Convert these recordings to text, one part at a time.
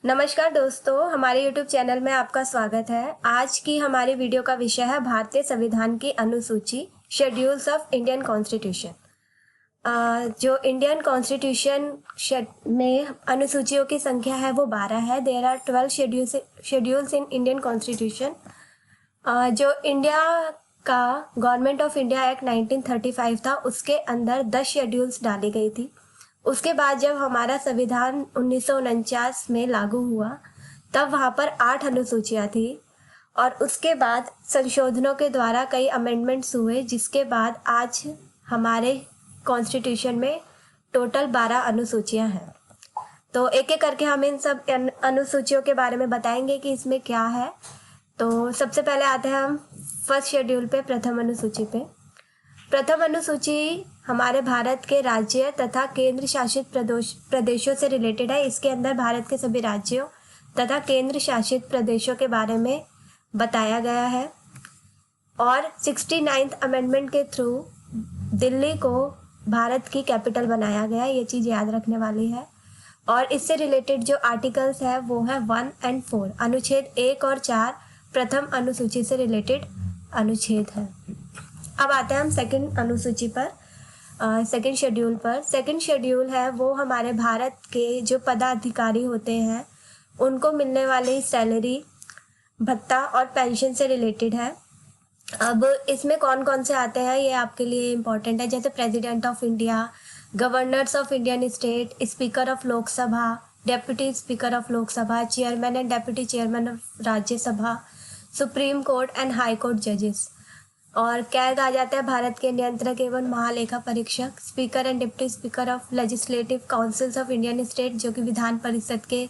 नमस्कार दोस्तों, हमारे YouTube चैनल में आपका स्वागत है। आज की हमारी वीडियो का विषय है भारतीय संविधान की अनुसूची, शेड्यूल्स ऑफ इंडियन कॉन्स्टिट्यूशन। जो इंडियन कॉन्स्टिट्यूशन में अनुसूचियों की संख्या है वो 12 है। There are 12 schedules in Indian constitution. जो इंडिया का गवर्नमेंट ऑफ इंडिया एक्ट 1935 था, उसके अंदर 10 शेड्यूल्स डाली गई थी। उसके बाद जब हमारा संविधान 1949 में लागू हुआ, तब वहाँ पर 8 अनुसूचियाँ थी और उसके बाद संशोधनों के द्वारा कई अमेंडमेंट्स हुए, जिसके बाद आज हमारे कॉन्स्टिट्यूशन में टोटल 12 अनुसूचियाँ हैं। तो एक एक करके हम इन सब अनुसूचियों के बारे में बताएंगे कि इसमें क्या है। तो सबसे पहले आते हैं हम फर्स्ट शेड्यूल पे, प्रथम अनुसूची पे। प्रथम अनुसूची हमारे भारत के राज्य तथा केंद्र शासित प्रदेशों से रिलेटेड है। इसके अंदर भारत के सभी राज्यों तथा केंद्र शासित प्रदेशों के बारे में बताया गया है और 69th अमेंडमेंट के थ्रू दिल्ली को भारत की कैपिटल बनाया गया। ये चीज़ याद रखने वाली है। और इससे रिलेटेड जो आर्टिकल्स है वो है 1 और 4। अनुच्छेद 1 और 4 प्रथम अनुसूची से रिलेटेड अनुच्छेद है। अब आते हैं हम सेकंड अनुसूची पर, सेकंड शेड्यूल पर। सेकंड शेड्यूल है वो हमारे भारत के जो पदाधिकारी होते हैं उनको मिलने वाली सैलरी, भत्ता और पेंशन से रिलेटेड है। अब इसमें कौन कौन से आते हैं ये आपके लिए इम्पोर्टेंट है, जैसे president of India, governors of Indian state, speaker of Lok Sabha, deputy speaker of Lok Sabha, chairman and deputy chairman of Rajya Sabha, supreme court and high court जजेस। और कैग आ जाता है भारत के नियंत्रक एवं महालेखा परीक्षक, speaker and deputy speaker of legislative councils of Indian state, जो कि विधान परिषद के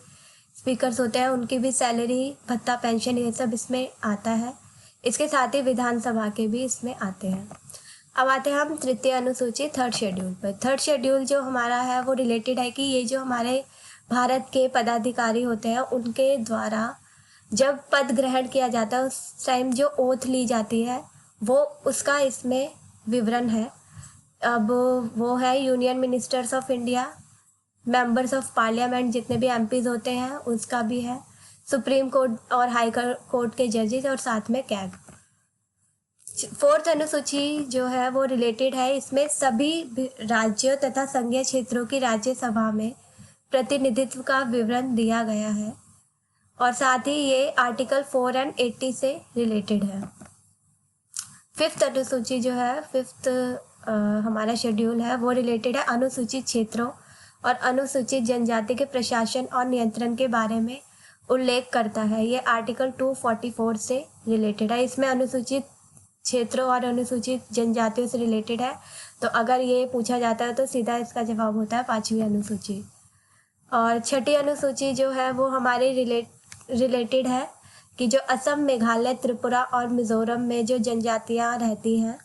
स्पीकर्स होते हैं, उनकी भी सैलरी, भत्ता, पेंशन ये सब इसमें आता है। इसके साथ ही विधानसभा के भी इसमें आते हैं। अब आते हैं हम तृतीय अनुसूची, थर्ड शेड्यूल पर। थर्ड शेड्यूल जो हमारा है वो रिलेटेड है कि ये जो हमारे भारत के पदाधिकारी होते हैं उनके द्वारा जब पद ग्रहण किया जाता है उस टाइम जो ओथ ली जाती है वो उसका इसमें विवरण है। अब वो है union ministers of India, members of parliament जितने भी एमपीज होते हैं उसका भी है, सुप्रीम कोर्ट और हाई कोर्ट के जजेस और साथ में कैग। फोर्थ अनुसूची जो है वो रिलेटेड है, इसमें सभी राज्यों तथा संघीय क्षेत्रों की राज्यसभा में प्रतिनिधित्व का विवरण दिया गया है और साथ ही ये आर्टिकल 4 और 80 से रिलेटेड है। फिफ्थ अनुसूची जो है, फिफ्थ हमारा शेड्यूल है वो रिलेटेड है अनुसूचित क्षेत्रों और अनुसूचित जनजाति के प्रशासन और नियंत्रण के बारे में उल्लेख करता है। ये आर्टिकल 244 से रिलेटेड है। इसमें अनुसूचित क्षेत्रों और अनुसूचित जनजातियों से रिलेटेड है। तो अगर ये पूछा जाता है तो सीधा इसका जवाब होता है 5वीं अनुसूची। और छठी अनुसूची जो है वो हमारे रिलेटेड है कि जो असम, मेघालय, त्रिपुरा और मिज़ोरम में जो जनजातियां रहती हैं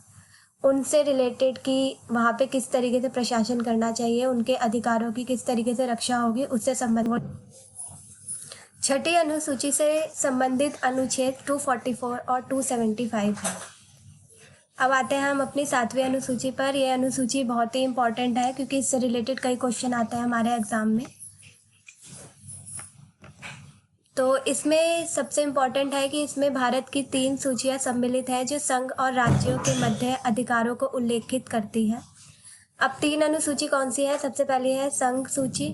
उनसे रिलेटेड कि वहाँ पे किस तरीके से प्रशासन करना चाहिए, उनके अधिकारों की किस तरीके से रक्षा होगी, उससे संबंधित छठी अनुसूची से संबंधित अनुच्छेद 244 और 275 है। अब आते हैं हम अपनी 7वीं अनुसूची पर। यह अनुसूची बहुत ही इम्पोर्टेंट है क्योंकि इससे रिलेटेड कई क्वेश्चन आते हैं हमारे एग्जाम में। तो इसमें सबसे इम्पॉर्टेंट है कि इसमें भारत की 3 सूचियाँ सम्मिलित हैं जो संघ और राज्यों के मध्य अधिकारों को उल्लेखित करती हैं। अब 3 अनुसूची कौन सी है? सबसे पहली है संघ सूची,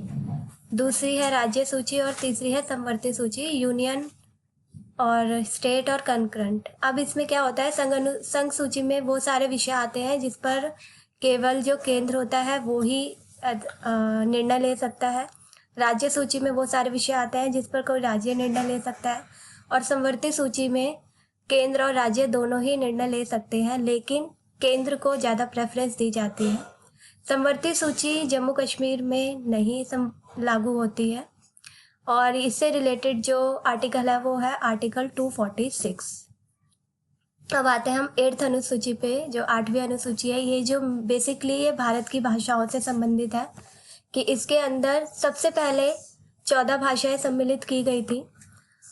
दूसरी है राज्य सूची और तीसरी है समवर्ती सूची, यूनियन और स्टेट और कंकरेंट। अब इसमें क्या होता है, संघ सूची में वो सारे विषय आते हैं जिस पर केवल जो केंद्र होता है वो ही निर्णय ले सकता है। राज्य सूची में वो सारे विषय आते हैं जिस पर कोई राज्य निर्णय ले सकता है। और समवर्ती सूची में केंद्र और राज्य दोनों ही निर्णय ले सकते हैं, लेकिन केंद्र को ज़्यादा प्रेफरेंस दी जाती है। समवर्ती सूची जम्मू कश्मीर में नहीं लागू होती है। और इससे रिलेटेड जो आर्टिकल है वो है आर्टिकल 246। अब आते हैं हम 8th अनुसूची पे, जो 8वीं अनुसूची है। ये जो बेसिकली ये भारत की भाषाओं से संबंधित है कि इसके अंदर सबसे पहले 14 भाषाएं सम्मिलित की गई थी।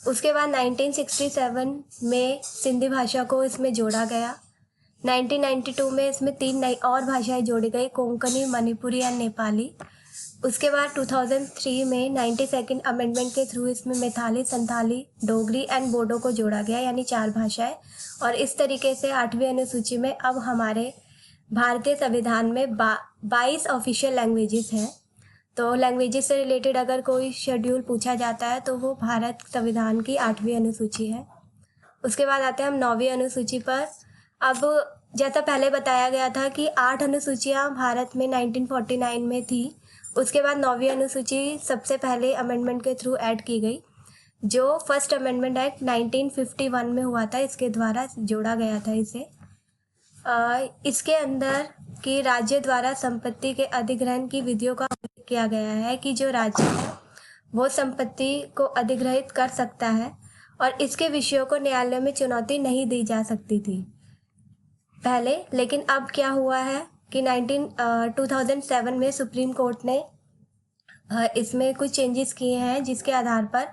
उसके बाद 1967 में सिंधी भाषा को इसमें जोड़ा गया। 1992 में इसमें 3 नई और भाषाएं जोड़ी गई, कोंकणी, मणिपुरी और नेपाली। उसके बाद 2003 में 92nd अमेंडमेंट के थ्रू इसमें मैथिली, संथाली, डोगरी एंड बोडो को जोड़ा गया, यानी 4 भाषाएं। और इस तरीके से 8वीं अनुसूची में अब हमारे भारतीय संविधान में 22 ऑफिशियल लैंग्वेजेस हैं। तो लैंग्वेजेस से रिलेटेड अगर कोई शेड्यूल पूछा जाता है तो वो भारत संविधान की 8वीं अनुसूची है। उसके बाद आते हैं हम 9वीं अनुसूची पर। अब जैसा पहले बताया गया था कि 8 अनुसूचियाँ भारत में 1949 में थी। उसके बाद 9वीं अनुसूची सबसे पहले अमेंडमेंट के थ्रू ऐड की गई, जो फर्स्ट अमेंडमेंट एक्ट 1951 में हुआ था, इसके द्वारा जोड़ा गया था इसे। इसके अंदर कि राज्य द्वारा संपत्ति के अधिग्रहण की विधियों का उल्लेख किया गया है कि जो राज्य है वो संपत्ति को अधिग्रहित कर सकता है और इसके विषयों को न्यायालय में चुनौती नहीं दी जा सकती थी पहले। लेकिन अब क्या हुआ है कि 2007 में सुप्रीम कोर्ट ने इसमें कुछ चेंजेस किए हैं, जिसके आधार पर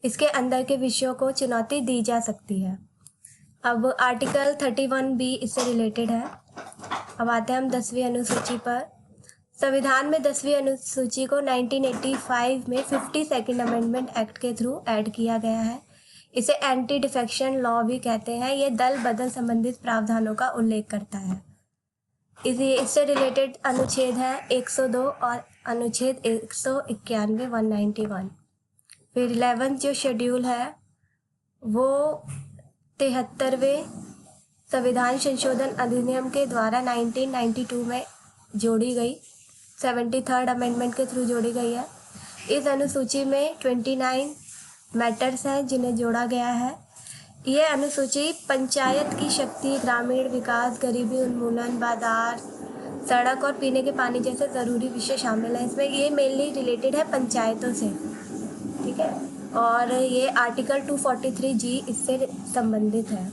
इसके अंदर के विषयों को चुनौती दी जा सकती है। अब आर्टिकल 31B इससे रिलेटेड है। अब आते हैं हम 10वीं अनुसूची पर। संविधान में 10वीं अनुसूची को 1985 में 52nd अमेंडमेंट एक्ट के थ्रू ऐड किया गया है। इसे एंटी डिफेक्शन लॉ भी कहते हैं। ये दल बदल संबंधित प्रावधानों का उल्लेख करता है। इससे रिलेटेड अनुच्छेद है 102 और अनुच्छेद 191 191। फिर 11th जो शेड्यूल है वो 73वें संविधान संशोधन अधिनियम के द्वारा 1992 में जोड़ी गई, 73rd अमेंडमेंट के थ्रू जोड़ी गई है। इस अनुसूची में 29 मैटर्स हैं जिन्हें जोड़ा गया है। ये अनुसूची पंचायत की शक्ति, ग्रामीण विकास, गरीबी उन्मूलन, बाजार, सड़क और पीने के पानी जैसे ज़रूरी विषय शामिल हैं इसमें। ये मेनली रिलेटेड है पंचायतों से, ठीक है। और ये आर्टिकल 243G इससे संबंधित है।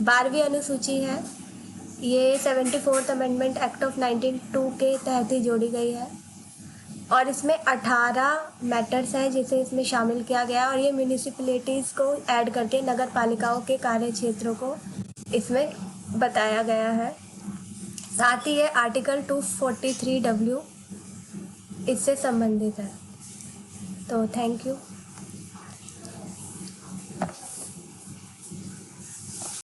12वीं अनुसूची है, ये 74th अमेंडमेंट एक्ट ऑफ 1992 के तहत ही जोड़ी गई है और इसमें 18 मैटर्स हैं जिसे इसमें शामिल किया गया और ये म्यूनिसिपैलिटीज़ को ऐड करके नगर पालिकाओं के कार्य क्षेत्रों को इसमें बताया गया है। साथ ही ये आर्टिकल 243W इससे संबंधित है। तो थैंक यू।